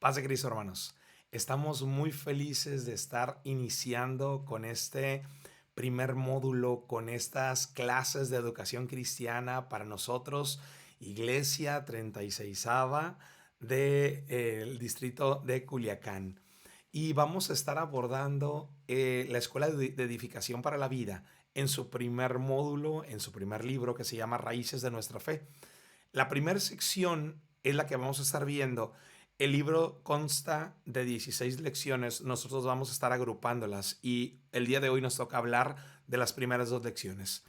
Paz de Cristo, hermanos. Estamos muy felices de estar iniciando con este primer módulo, con estas clases de educación cristiana para nosotros, Iglesia 36 del distrito de Culiacán. Y vamos a estar abordando la Escuela de Edificación para la Vida en su primer módulo, en su primer libro que se llama Raíces de nuestra Fe. La primera sección es la que vamos a estar viendo. El libro consta de 16 lecciones. Nosotros vamos a estar agrupándolas y el día de hoy nos toca hablar de las primeras dos lecciones.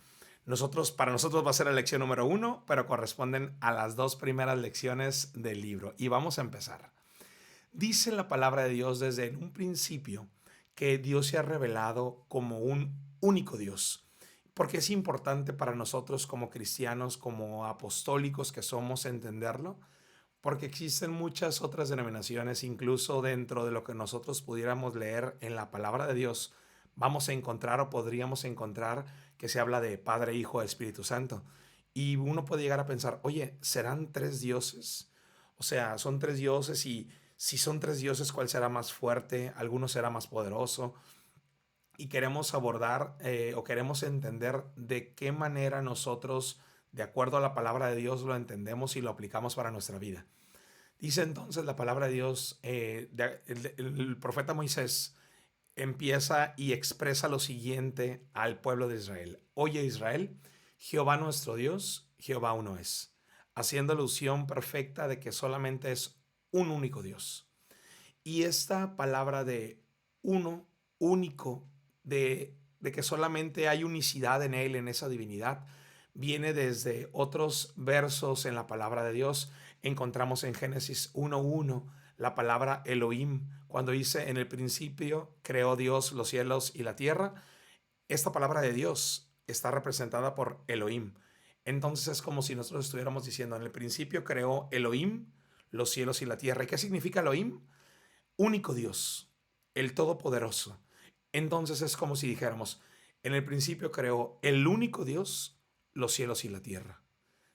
Para nosotros va a ser la lección número 1, pero corresponden a las dos primeras lecciones del libro. Y vamos a empezar. Dice la palabra de Dios desde un principio que Dios se ha revelado como un único Dios. Porque es importante para nosotros como cristianos, como apostólicos que somos, entenderlo, porque existen muchas otras denominaciones, incluso dentro de lo que nosotros pudiéramos leer en la palabra de Dios, vamos a encontrar o podríamos encontrar que se habla de Padre, Hijo, Espíritu Santo. Y uno puede llegar a pensar, oye, ¿serán tres dioses? O sea, son tres dioses y si son tres dioses, ¿cuál será más fuerte? ¿Alguno será más poderoso? Y queremos abordar o queremos entender de qué manera nosotros, de acuerdo a la palabra de Dios, lo entendemos y lo aplicamos para nuestra vida. Dice entonces la palabra de Dios, el profeta Moisés empieza y expresa lo siguiente al pueblo de Israel. Oye Israel, Jehová nuestro Dios, Jehová uno es, haciendo alusión perfecta de que solamente es un único Dios. Y esta palabra de uno, único, de que solamente hay unicidad en Él, en esa divinidad, viene desde otros versos en la palabra de Dios. Encontramos en Génesis 1:1 la palabra Elohim, cuando dice en el principio creó Dios los cielos y la tierra. Esta palabra de Dios está representada por Elohim. Entonces es como si nosotros estuviéramos diciendo, en el principio creó Elohim los cielos y la tierra. ¿Y qué significa Elohim? Único Dios, el Todopoderoso. Entonces es como si dijéramos, en el principio creó el único Dios los cielos y la tierra.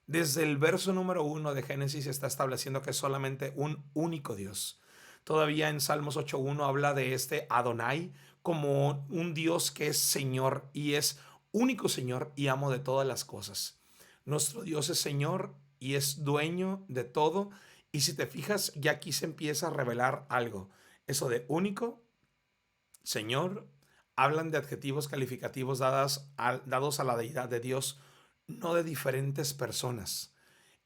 Desde el verso número 1 de Génesis está estableciendo que es solamente un único Dios. Todavía en Salmos 8:1 habla de este Adonai como un Dios que es Señor y es único Señor y amo de todas las cosas. Nuestro Dios es Señor y es dueño de todo. Y si te fijas, ya aquí se empieza a revelar algo. Eso de único, Señor, hablan de adjetivos calificativos dados a la deidad de Dios, no de diferentes personas.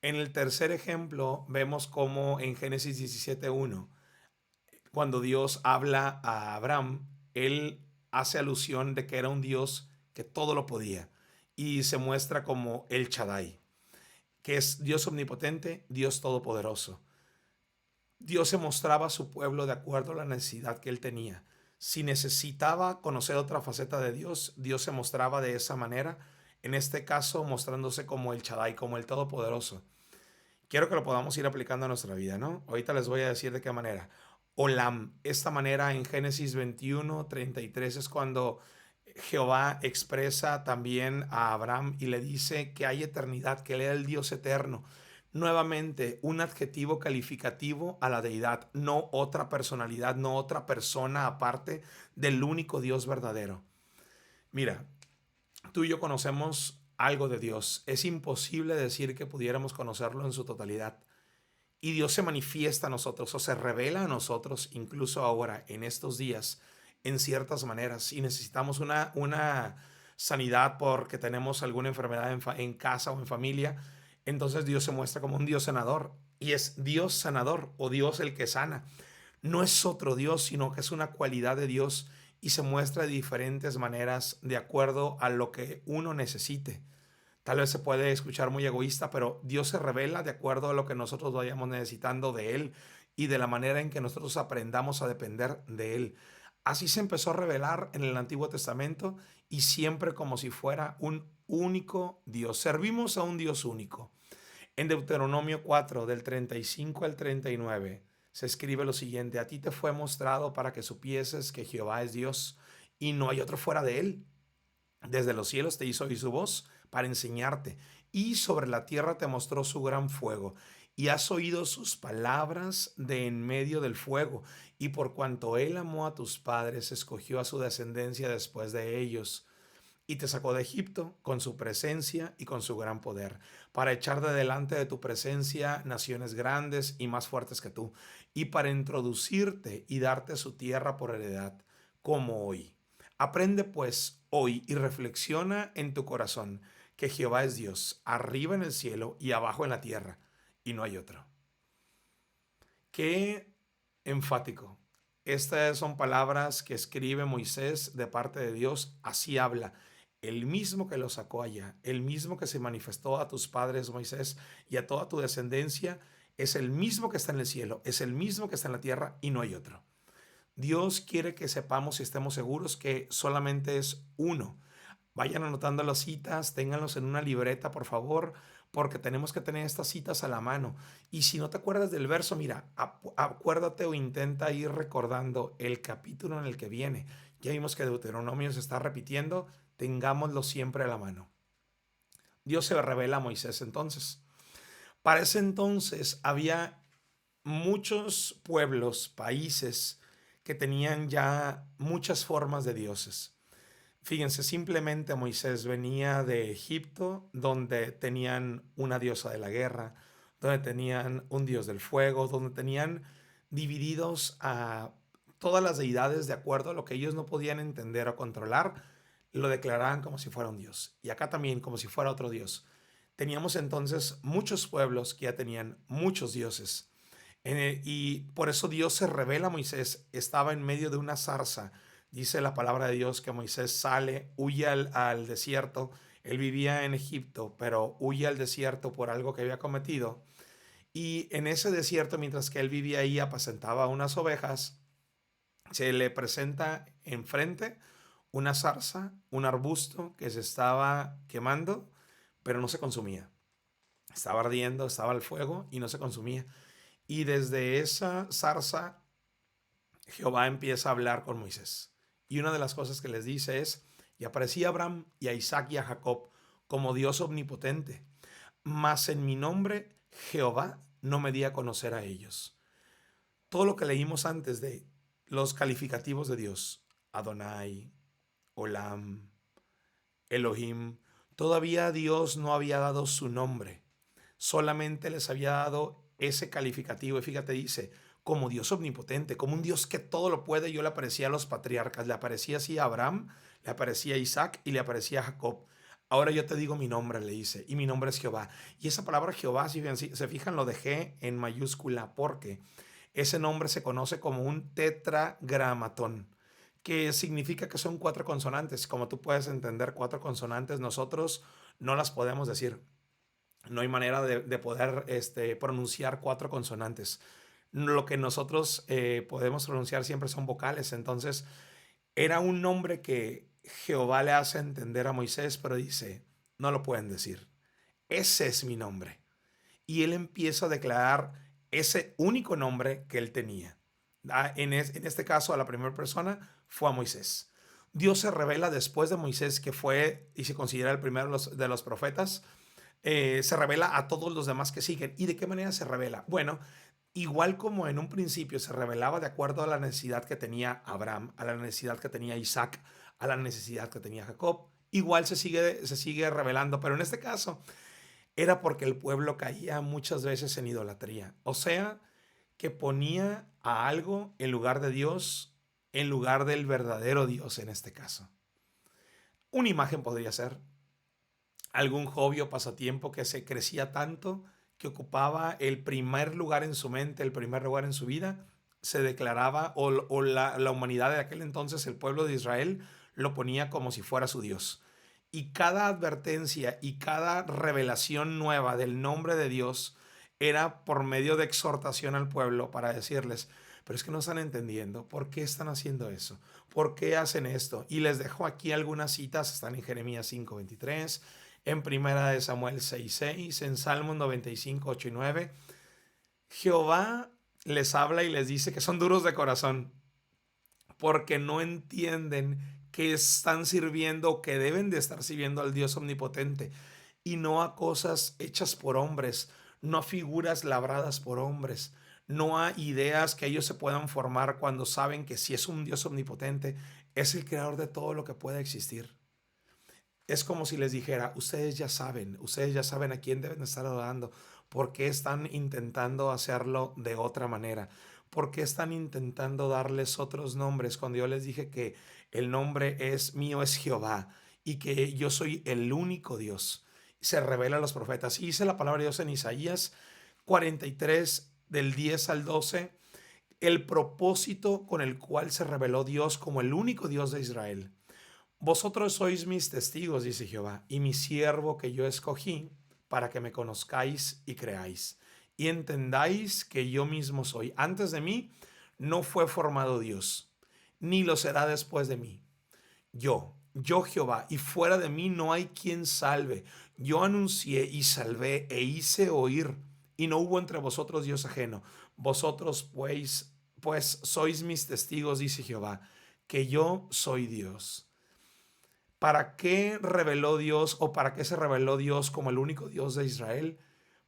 En el tercer ejemplo vemos como en Génesis 17:1, cuando Dios habla a Abraham, él hace alusión de que era un Dios que todo lo podía y se muestra como el Shaddai, que es Dios omnipotente, Dios todopoderoso. Dios se mostraba a su pueblo de acuerdo a la necesidad que él tenía. Si necesitaba conocer otra faceta de Dios, Dios se mostraba de esa manera, en este caso mostrándose como el Shaddai, como el Todopoderoso. Quiero que lo podamos ir aplicando a nuestra vida, ¿no? Ahorita les voy a decir de qué manera. Olam, esta manera en Génesis 21:33 es cuando Jehová expresa también a Abraham y le dice que hay eternidad, que él era el Dios eterno. Nuevamente, un adjetivo calificativo a la deidad, no otra personalidad, no otra persona aparte del único Dios verdadero. Mira, tú y yo conocemos algo de Dios. Es imposible decir que pudiéramos conocerlo en su totalidad. Y Dios se manifiesta a nosotros o se revela a nosotros, incluso ahora, en estos días, en ciertas maneras. Y necesitamos una sanidad porque tenemos alguna enfermedad en casa o en familia. Entonces Dios se muestra como un Dios sanador. Y es Dios sanador o Dios el que sana. No es otro Dios, sino que es una cualidad de Dios y se muestra de diferentes maneras de acuerdo a lo que uno necesite. Tal vez se puede escuchar muy egoísta, pero Dios se revela de acuerdo a lo que nosotros vayamos necesitando de Él y de la manera en que nosotros aprendamos a depender de Él. Así se empezó a revelar en el Antiguo Testamento y siempre como si fuera un único Dios. Servimos a un Dios único. En Deuteronomio 4, del 35 al 39, se escribe lo siguiente: a ti te fue mostrado para que supieses que Jehová es Dios y no hay otro fuera de Él. Desde los cielos te hizo oír su voz para enseñarte, y sobre la tierra te mostró su gran fuego. y has oído sus palabras de en medio del fuego, y por cuanto él amó a tus padres, escogió a su descendencia después de ellos, y te sacó de Egipto con su presencia y con su gran poder, para echar de delante de tu presencia naciones grandes y más fuertes que tú, y para introducirte y darte su tierra por heredad, como hoy. Aprende pues hoy y reflexiona en tu corazón que Jehová es Dios, arriba en el cielo y abajo en la tierra, y no hay otro. Qué enfático. Estas son palabras que escribe Moisés de parte de Dios. Así habla el mismo que lo sacó allá, el mismo que se manifestó a tus padres, Moisés, y a toda tu descendencia, es el mismo que está en el cielo, es el mismo que está en la tierra y no hay otro. Dios quiere que sepamos y estemos seguros que solamente es uno. Vayan anotando las citas, ténganlos en una libreta, por favor, porque tenemos que tener estas citas a la mano. Y si no te acuerdas del verso, mira, acuérdate o intenta ir recordando el capítulo en el que viene. Ya vimos que Deuteronomio se está repitiendo, tengámoslo siempre a la mano. Dios se revela a Moisés entonces. Para ese entonces había muchos pueblos, países que tenían ya muchas formas de dioses. Fíjense, simplemente Moisés venía de Egipto, donde tenían una diosa de la guerra, donde tenían un dios del fuego, donde tenían divididos a todas las deidades de acuerdo a lo que ellos no podían entender o controlar, lo declaraban como si fuera un dios. Y acá también como si fuera otro dios. Teníamos entonces muchos pueblos que ya tenían muchos dioses. Y por eso Dios se revela a Moisés. Estaba en medio de una zarza. Dice la palabra de Dios que Moisés sale, huye al desierto. Él vivía en Egipto, pero huye al desierto por algo que había cometido. Y en ese desierto, mientras que él vivía ahí, apacentaba unas ovejas, se le presenta enfrente una zarza, un arbusto que se estaba quemando, pero no se consumía. Estaba ardiendo, estaba al fuego y no se consumía. Y desde esa zarza, Jehová empieza a hablar con Moisés. Y una de las cosas que les dice es, y aparecía a Abraham y a Isaac y a Jacob como Dios omnipotente, mas en mi nombre Jehová no me di a conocer a ellos. Todo lo que leímos antes de los calificativos de Dios, Adonai, Olam, Elohim, todavía Dios no había dado su nombre, solamente les había dado ese calificativo. Y fíjate, dice, como Dios omnipotente, como un Dios que todo lo puede. Yo le aparecía a los patriarcas, le aparecía así a Abraham, le aparecía a Isaac y le aparecía a Jacob. Ahora yo te digo mi nombre, le dice, y mi nombre es Jehová. Y esa palabra Jehová, si se fijan, lo dejé en mayúscula porque ese nombre se conoce como un tetragramatón, que significa que son cuatro consonantes. Como tú puedes entender, cuatro consonantes nosotros no las podemos decir. No hay manera de poder pronunciar cuatro consonantes. Lo que nosotros podemos pronunciar siempre son vocales. Entonces, era un nombre que Jehová le hace entender a Moisés, pero dice, no lo pueden decir. Ese es mi nombre. Y él empieza a declarar ese único nombre que él tenía. En este caso, a la primera persona fue a Moisés. Dios se revela después de Moisés, que fue y se considera el primero de los profetas. Se revela a todos los demás que siguen. ¿Y de qué manera se revela? Bueno, igual como en un principio se revelaba de acuerdo a la necesidad que tenía Abraham, a la necesidad que tenía Isaac, a la necesidad que tenía Jacob, igual se sigue revelando, pero en este caso era porque el pueblo caía muchas veces en idolatría. O sea, que ponía a algo en lugar de Dios, en lugar del verdadero Dios en este caso. Una imagen podría ser algún hobby o pasatiempo que se crecía tanto que ocupaba el primer lugar en su mente, el primer lugar en su vida, se declaraba, o la humanidad de aquel entonces, el pueblo de Israel, lo ponía como si fuera su Dios. Y cada advertencia y cada revelación nueva del nombre de Dios era por medio de exhortación al pueblo para decirles, pero es que no están entendiendo, ¿por qué están haciendo eso? ¿Por qué hacen esto? Y les dejo aquí algunas citas, están en Jeremías 5:23, en Primera de Samuel 6:6, en Salmos 95, 8 y 9. Jehová les habla y les dice que son duros de corazón porque no entienden que están sirviendo o que deben de estar sirviendo al Dios omnipotente y no a cosas hechas por hombres, no a figuras labradas por hombres, no a ideas que ellos se puedan formar cuando saben que si es un Dios omnipotente, es el creador de todo lo que pueda existir. Es como si les dijera, ustedes ya saben a quién deben estar adorando. ¿Por qué están intentando hacerlo de otra manera? ¿Por qué están intentando darles otros nombres cuando yo les dije que el nombre es mío, es Jehová, y que yo soy el único Dios? Se revela a los profetas. Y dice la palabra de Dios en Isaías 43, del 10 al 12, el propósito con el cual se reveló Dios como el único Dios de Israel. Vosotros sois mis testigos, dice Jehová, y mi siervo que yo escogí, para que me conozcáis y creáis, y entendáis que yo mismo soy. Antes de mí no fue formado Dios, ni lo será después de mí. Yo Jehová, y fuera de mí no hay quien salve. Yo anuncié y salvé e hice oír, y no hubo entre vosotros Dios ajeno. Vosotros pues sois mis testigos, dice Jehová, que yo soy Dios. ¿Para qué reveló Dios o para qué se reveló Dios como el único Dios de Israel?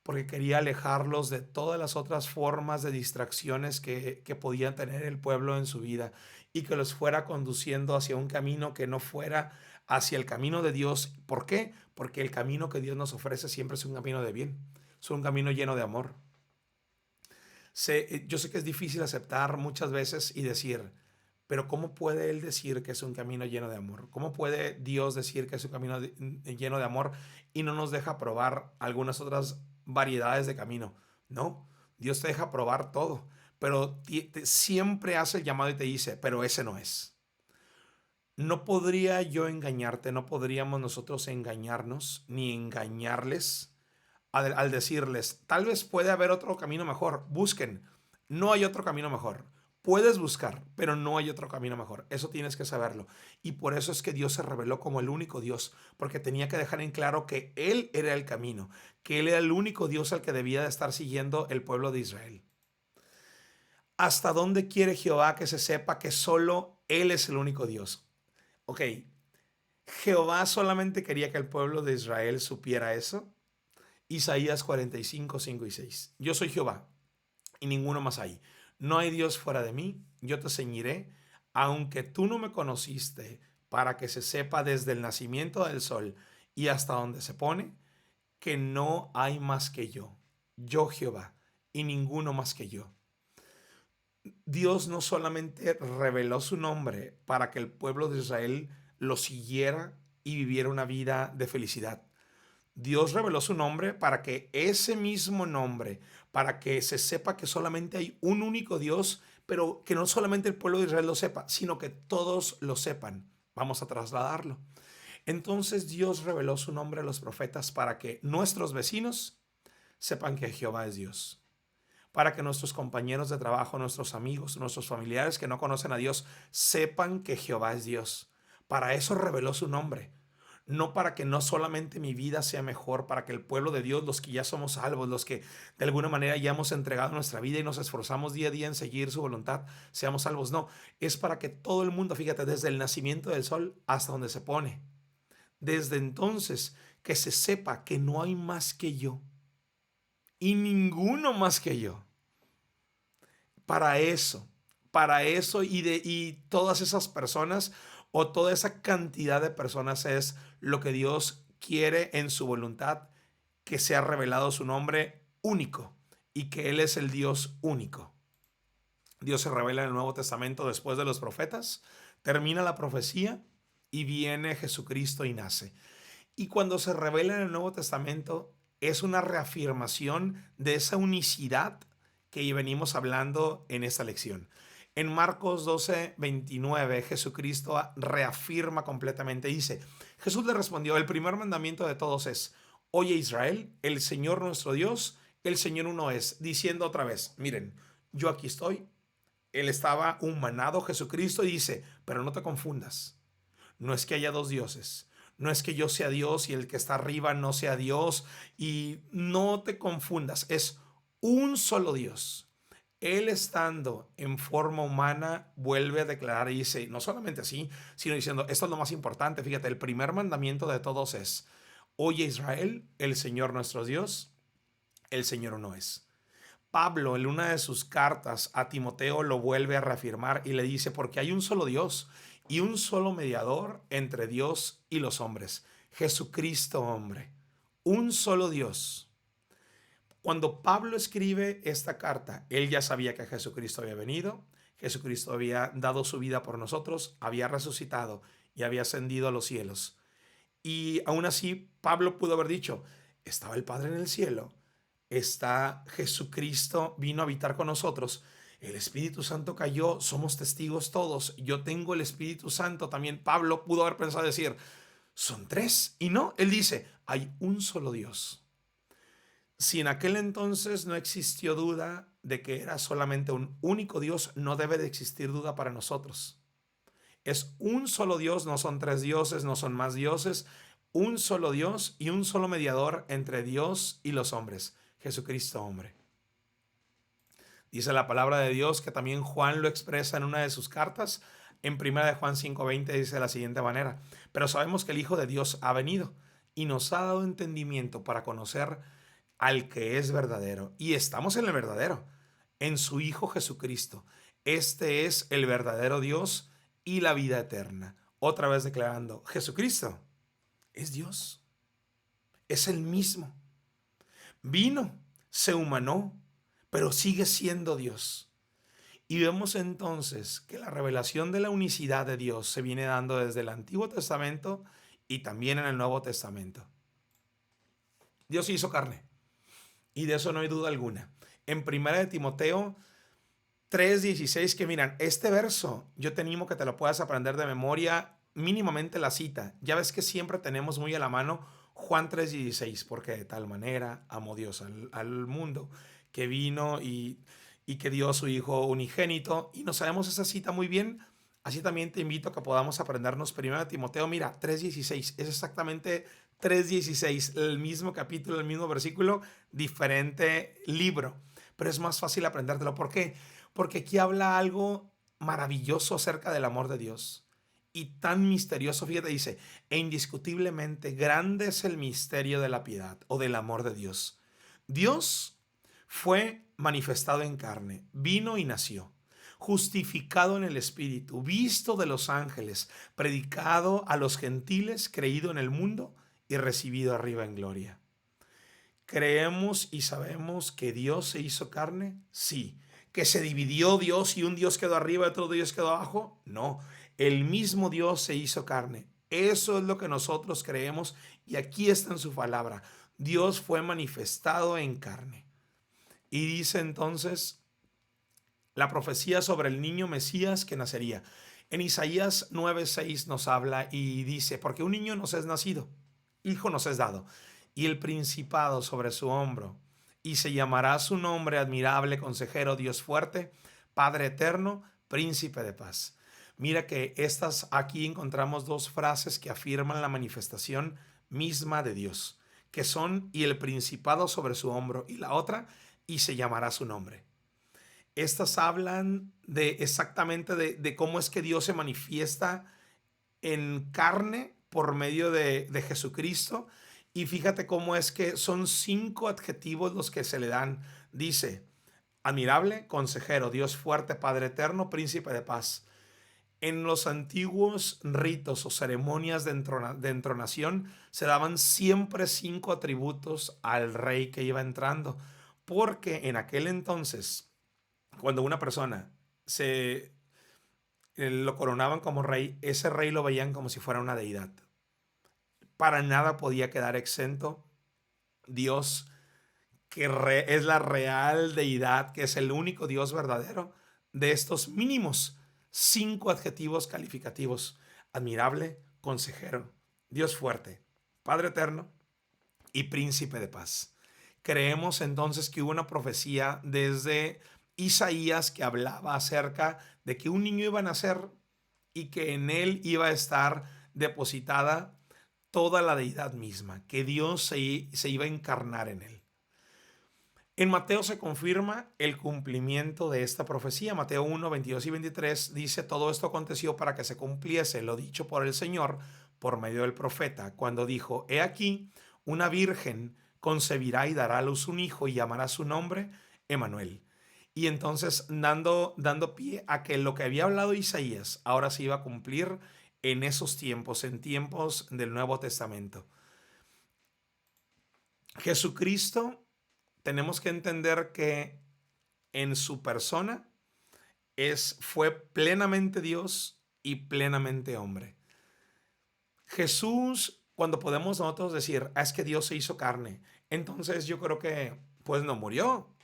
Porque quería alejarlos de todas las otras formas de distracciones que podía tener el pueblo en su vida y que los fuera conduciendo hacia un camino que no fuera hacia el camino de Dios. ¿Por qué? Porque el camino que Dios nos ofrece siempre es un camino de bien, es un camino lleno de amor. Yo sé que es difícil aceptar muchas veces y decir, pero ¿cómo puede Él decir que es un camino lleno de amor? ¿Cómo puede Dios decir que es un camino lleno de amor y no nos deja probar algunas otras variedades de camino? No, Dios te deja probar todo, pero siempre hace el llamado y te dice, pero ese no es. No podría yo engañarte, no podríamos nosotros engañarnos ni engañarles al decirles, tal vez puede haber otro camino mejor, busquen. No hay otro camino mejor. Puedes buscar, pero no hay otro camino mejor. Eso tienes que saberlo. Y por eso es que Dios se reveló como el único Dios, porque tenía que dejar en claro que Él era el camino, que Él era el único Dios al que debía de estar siguiendo el pueblo de Israel. ¿Hasta dónde quiere Jehová que se sepa que solo Él es el único Dios? Ok, Jehová solamente quería que el pueblo de Israel supiera eso. Isaías 45, 5 y 6. Yo soy Jehová y ninguno más hay. No hay Dios fuera de mí. Yo te ceñiré, aunque tú no me conociste, para que se sepa desde el nacimiento del sol y hasta donde se pone, que no hay más que yo. Yo Jehová y ninguno más que yo. Dios no solamente reveló su nombre para que el pueblo de Israel lo siguiera y viviera una vida de felicidad. Dios reveló su nombre para que ese mismo nombre, para que se sepa que solamente hay un único Dios, pero que no solamente el pueblo de Israel lo sepa, sino que todos lo sepan. Vamos a trasladarlo. Entonces Dios reveló su nombre a los profetas para que nuestros vecinos sepan que Jehová es Dios. Para que nuestros compañeros de trabajo, nuestros amigos, nuestros familiares que no conocen a Dios, sepan que Jehová es Dios. Para eso reveló su nombre. No para que no solamente mi vida sea mejor, para que el pueblo de Dios, los que ya somos salvos, los que de alguna manera ya hemos entregado nuestra vida y nos esforzamos día a día en seguir su voluntad, seamos salvos. No, es para que todo el mundo, fíjate, desde el nacimiento del sol hasta donde se pone. Desde entonces, que se sepa que no hay más que yo y ninguno más que yo. Para eso, y todas esas personas o toda esa cantidad de personas es lo que Dios quiere en su voluntad, que sea revelado su nombre único y que Él es el Dios único. Dios se revela en el Nuevo Testamento después de los profetas, termina la profecía y viene Jesucristo y nace. Y cuando se revela en el Nuevo Testamento es una reafirmación de esa unicidad que venimos hablando en esta lección. En Marcos 12, 29, Jesucristo reafirma completamente. Dice, Jesús le respondió, el primer mandamiento de todos es, oye Israel, el Señor nuestro Dios, el Señor uno es. Diciendo otra vez, miren, yo aquí estoy. Él estaba humanado, Jesucristo, y dice, pero no te confundas. No es que haya dos dioses. No es que yo sea Dios y el que está arriba no sea Dios. Y no te confundas. Es un solo Dios. Él estando en forma humana vuelve a declarar y dice, no solamente así, sino diciendo, esto es lo más importante. Fíjate, el primer mandamiento de todos es, oye Israel, el Señor nuestro Dios, el Señor no es. Pablo, en una de sus cartas a Timoteo, lo vuelve a reafirmar y le dice, porque hay un solo Dios y un solo mediador entre Dios y los hombres, Jesucristo hombre. Un solo Dios. Cuando Pablo escribe esta carta, él ya sabía que Jesucristo había venido, Jesucristo había dado su vida por nosotros, había resucitado y había ascendido a los cielos. Y aún así, Pablo pudo haber dicho, estaba el Padre en el cielo, está Jesucristo, vino a habitar con nosotros, el Espíritu Santo cayó, somos testigos todos, yo tengo el Espíritu Santo también. Pablo pudo haber pensado decir, son tres. Y no, él dice, hay un solo Dios. Si en aquel entonces no existió duda de que era solamente un único Dios, no debe de existir duda para nosotros. Es un solo Dios, no son tres dioses, no son más dioses, un solo Dios y un solo mediador entre Dios y los hombres, Jesucristo hombre. Dice la palabra de Dios que también Juan lo expresa en una de sus cartas. En 1 Juan 5:20 dice de la siguiente manera, pero sabemos que el Hijo de Dios ha venido y nos ha dado entendimiento para conocer al que es verdadero. Y estamos en el verdadero, en su Hijo Jesucristo. Este es el verdadero Dios y la vida eterna. Otra vez declarando, Jesucristo es Dios, es el mismo. Vino, se humanó, pero sigue siendo Dios. Y vemos entonces que la revelación de la unicidad de Dios se viene dando desde el Antiguo Testamento y también en el Nuevo Testamento. Dios se hizo carne y de eso no hay duda alguna. En 1 de Timoteo 3:16, que miran, este verso yo te animo que te lo puedas aprender de memoria, mínimamente la cita. Ya ves que siempre tenemos muy a la mano Juan 3:16, porque de tal manera amó Dios al mundo que vino y que dio a su Hijo unigénito. Y no sabemos esa cita muy bien. Así también te invito a que podamos aprendernos 1 de Timoteo. Mira, 3:16, es exactamente 3:16, el mismo capítulo, el mismo versículo, diferente libro. Pero es más fácil aprendértelo. ¿Por qué? Porque aquí habla algo maravilloso acerca del amor de Dios. Y tan misterioso, fíjate, dice, e indiscutiblemente grande es el misterio de la piedad o del amor de Dios. Dios fue manifestado en carne, vino y nació, justificado en el Espíritu, visto de los ángeles, predicado a los gentiles, creído en el mundo y recibido arriba en gloria. ¿Creemos y sabemos que Dios se hizo carne? Sí. ¿Que se dividió Dios y un Dios quedó arriba y otro Dios quedó abajo? No. El mismo Dios se hizo carne. Eso es lo que nosotros creemos y aquí está en su palabra. Dios fue manifestado en carne. Y dice entonces la profecía sobre el niño Mesías que nacería. En Isaías 9:6 nos habla y dice, porque un niño nos es nacido, hijo nos es dado, y el principado sobre su hombro, y se llamará su nombre admirable, consejero, Dios fuerte, Padre eterno, príncipe de paz. Mira que aquí encontramos dos frases que afirman la manifestación misma de Dios, que son y el principado sobre su hombro, y la otra, y se llamará su nombre. Estas hablan de exactamente de cómo es que Dios se manifiesta en carne por medio de Jesucristo. Y fíjate cómo es que son 5 adjetivos los que se le dan. Dice, admirable, consejero, Dios fuerte, Padre eterno, príncipe de paz. En los antiguos ritos o ceremonias de entronación se daban siempre 5 atributos al rey que iba entrando. Porque en aquel entonces, cuando una persona lo coronaban como rey, ese rey lo veían como si fuera una deidad. Para nada podía quedar exento Dios, que es la real deidad, que es el único Dios verdadero, de estos mínimos 5 adjetivos calificativos: admirable, consejero, Dios fuerte, Padre eterno y príncipe de paz. Creemos entonces que hubo una profecía desde Isaías que hablaba acerca de que un niño iba a nacer y que en él iba a estar depositada toda la deidad misma, que Dios se iba a encarnar en él. En Mateo se confirma el cumplimiento de esta profecía. Mateo 1, 22 y 23 dice, todo esto aconteció para que se cumpliese lo dicho por el Señor por medio del profeta, cuando dijo, he aquí, una virgen concebirá y dará a luz un hijo y llamará su nombre Emanuel. Y entonces dando pie a que lo que había hablado Isaías ahora se iba a cumplir en esos tiempos, en tiempos del Nuevo Testamento. Jesucristo, tenemos que entender que en su persona fue plenamente Dios y plenamente hombre. Jesús, cuando podemos nosotros decir, es que Dios se hizo carne, entonces yo creo que pues no murió,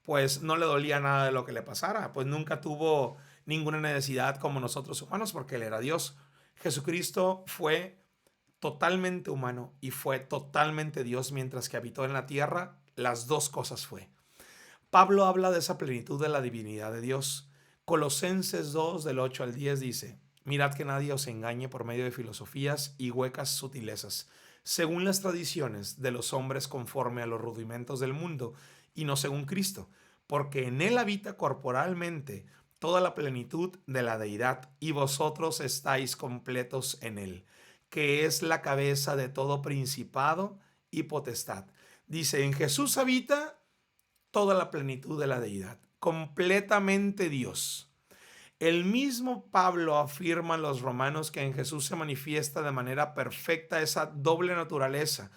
pues no le dolía nada de lo que le pasara, pues nunca tuvo ninguna necesidad como nosotros humanos porque Él era Dios. Jesucristo fue totalmente humano y fue totalmente Dios mientras que habitó en la tierra. Las dos cosas fue. Pablo habla de esa plenitud de la divinidad de Dios. Colosenses 2 del 8 al 10 dice, mirad que nadie os engañe por medio de filosofías y huecas sutilezas, según las tradiciones de los hombres conforme a los rudimentos del mundo, y no según Cristo, porque en él habita corporalmente toda la plenitud de la deidad, y vosotros estáis completos en él, que es la cabeza de todo principado y potestad. Dice, en Jesús habita toda la plenitud de la deidad, completamente Dios. El mismo Pablo afirma a los romanos que en Jesús se manifiesta de manera perfecta esa doble naturaleza,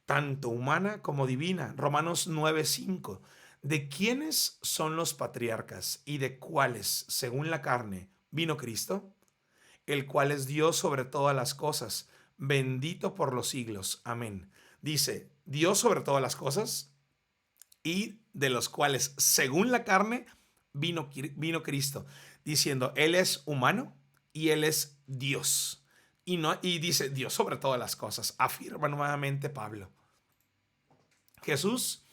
tanto humana como divina. Romanos 9:5. ¿De quiénes son los patriarcas y de cuáles, según la carne, vino Cristo? El cual es Dios sobre todas las cosas, bendito por los siglos. Amén. Dice, Dios sobre todas las cosas, y de los cuales, según la carne, vino Cristo, diciendo, Él es humano y Él es Dios. Y dice, Dios sobre todas las cosas, afirma nuevamente Pablo. Jesús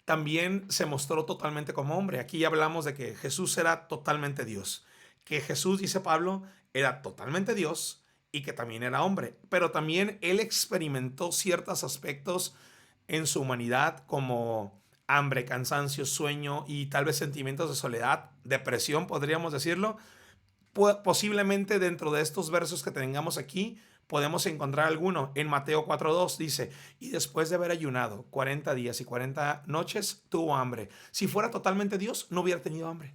también se mostró totalmente como hombre. Aquí hablamos de que Jesús era totalmente Dios. Que Jesús, dice Pablo, era totalmente Dios y que también era hombre. Pero también Él experimentó ciertos aspectos en su humanidad como hambre, cansancio, sueño y tal vez sentimientos de soledad, depresión, podríamos decirlo. Posiblemente dentro de estos versos que tengamos aquí podemos encontrar alguno. En Mateo 4:2 dice, y después de haber ayunado 40 días y 40 noches, tuvo hambre. Si fuera totalmente Dios, no hubiera tenido hambre.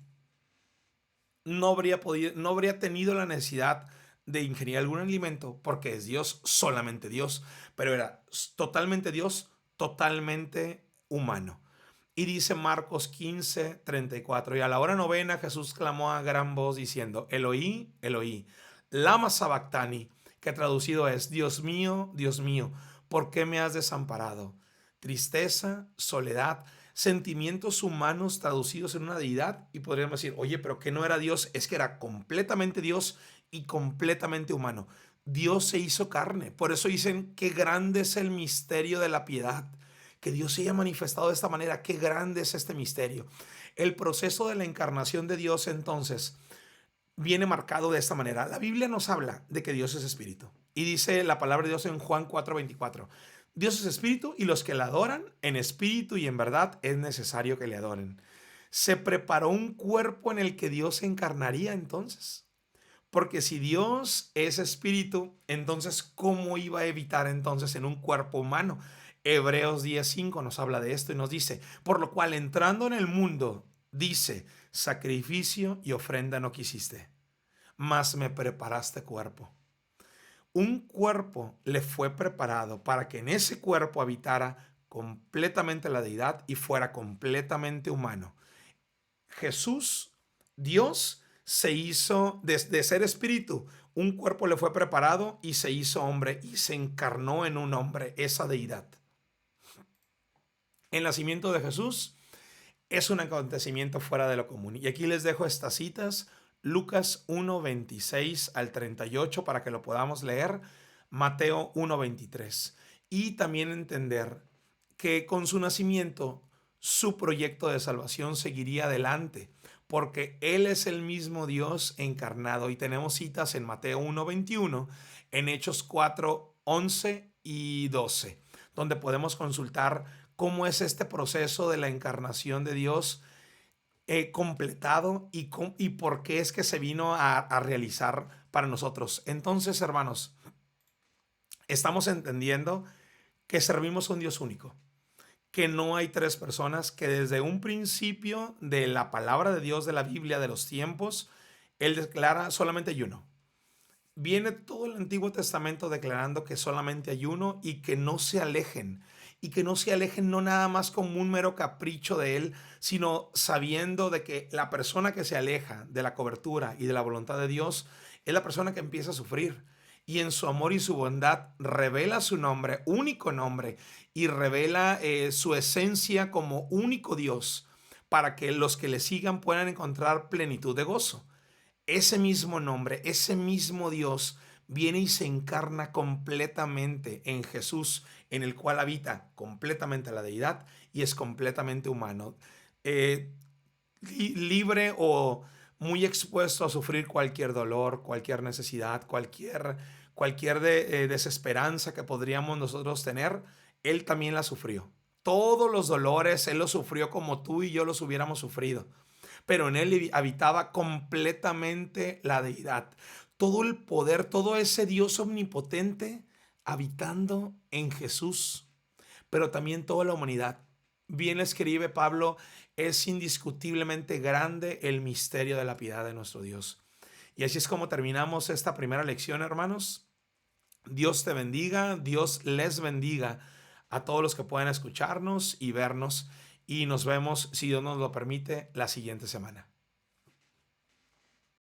No habría tenido la necesidad de ingerir algún alimento porque es Dios, solamente Dios. Pero era totalmente Dios, totalmente humano. Y dice Marcos 15:34, y a la hora novena Jesús clamó a gran voz diciendo, Eloí, Eloí, lama sabactani, que traducido es, Dios mío, ¿por qué me has desamparado? Tristeza, soledad, sentimientos humanos traducidos en una deidad, y podríamos decir, oye, pero que no era Dios, es que era completamente Dios y completamente humano. Dios se hizo carne, por eso dicen que grande es el misterio de la piedad. Que Dios se haya manifestado de esta manera, qué grande es este misterio. El proceso de la encarnación de Dios entonces viene marcado de esta manera. La Biblia nos habla de que Dios es espíritu. Y dice la palabra de Dios en Juan 4:24. Dios es espíritu y los que le adoran en espíritu y en verdad es necesario que le adoren. Se preparó un cuerpo en el que Dios se encarnaría entonces. Porque si Dios es espíritu, entonces ¿cómo iba a evitar entonces en un cuerpo humano? Hebreos 10:5 nos habla de esto y nos dice, por lo cual entrando en el mundo, dice, sacrificio y ofrenda no quisiste, mas me preparaste cuerpo. Un cuerpo le fue preparado para que en ese cuerpo habitara completamente la deidad y fuera completamente humano. Jesús, Dios, se hizo de ser espíritu. Un cuerpo le fue preparado y se hizo hombre y se encarnó en un hombre, esa deidad. El nacimiento de Jesús es un acontecimiento fuera de lo común. Y aquí les dejo estas citas, Lucas 1:26 al 38 para que lo podamos leer, Mateo 1:23. Y también entender que con su nacimiento su proyecto de salvación seguiría adelante, porque Él es el mismo Dios encarnado. Y tenemos citas en Mateo 1:21, en Hechos 4:11 y 12, donde podemos consultar cómo es este proceso de la encarnación de Dios completado y por qué es que se vino a realizar para nosotros. Entonces, hermanos, estamos entendiendo que servimos a un Dios único, que no hay tres personas, que desde un principio de la palabra de Dios, de la Biblia, de los tiempos, Él declara solamente hay uno. Viene todo el Antiguo Testamento declarando que solamente hay uno y que no se alejen. Y que no se alejen no nada más como un mero capricho de Él, sino sabiendo de que la persona que se aleja de la cobertura y de la voluntad de Dios es la persona que empieza a sufrir. Y en su amor y su bondad revela su nombre, único nombre, y revela su esencia como único Dios, para que los que le sigan puedan encontrar plenitud de gozo. Ese mismo nombre, ese mismo Dios viene y se encarna completamente en Jesús, en el cual habita completamente la deidad y es completamente humano. Eh, Libre o muy expuesto a sufrir cualquier dolor, cualquier necesidad, cualquier desesperanza que podríamos nosotros tener, Él también la sufrió. Todos los dolores Él los sufrió como tú y yo los hubiéramos sufrido, pero en Él habitaba completamente la deidad. Todo el poder, todo ese Dios omnipotente habitando en Jesús, pero también toda la humanidad. Bien escribe Pablo, es indiscutiblemente grande el misterio de la piedad de nuestro Dios. Y así es como terminamos esta primera lección, hermanos. Dios te bendiga, Dios les bendiga a todos los que puedan escucharnos y vernos. Y nos vemos, si Dios nos lo permite, la siguiente semana.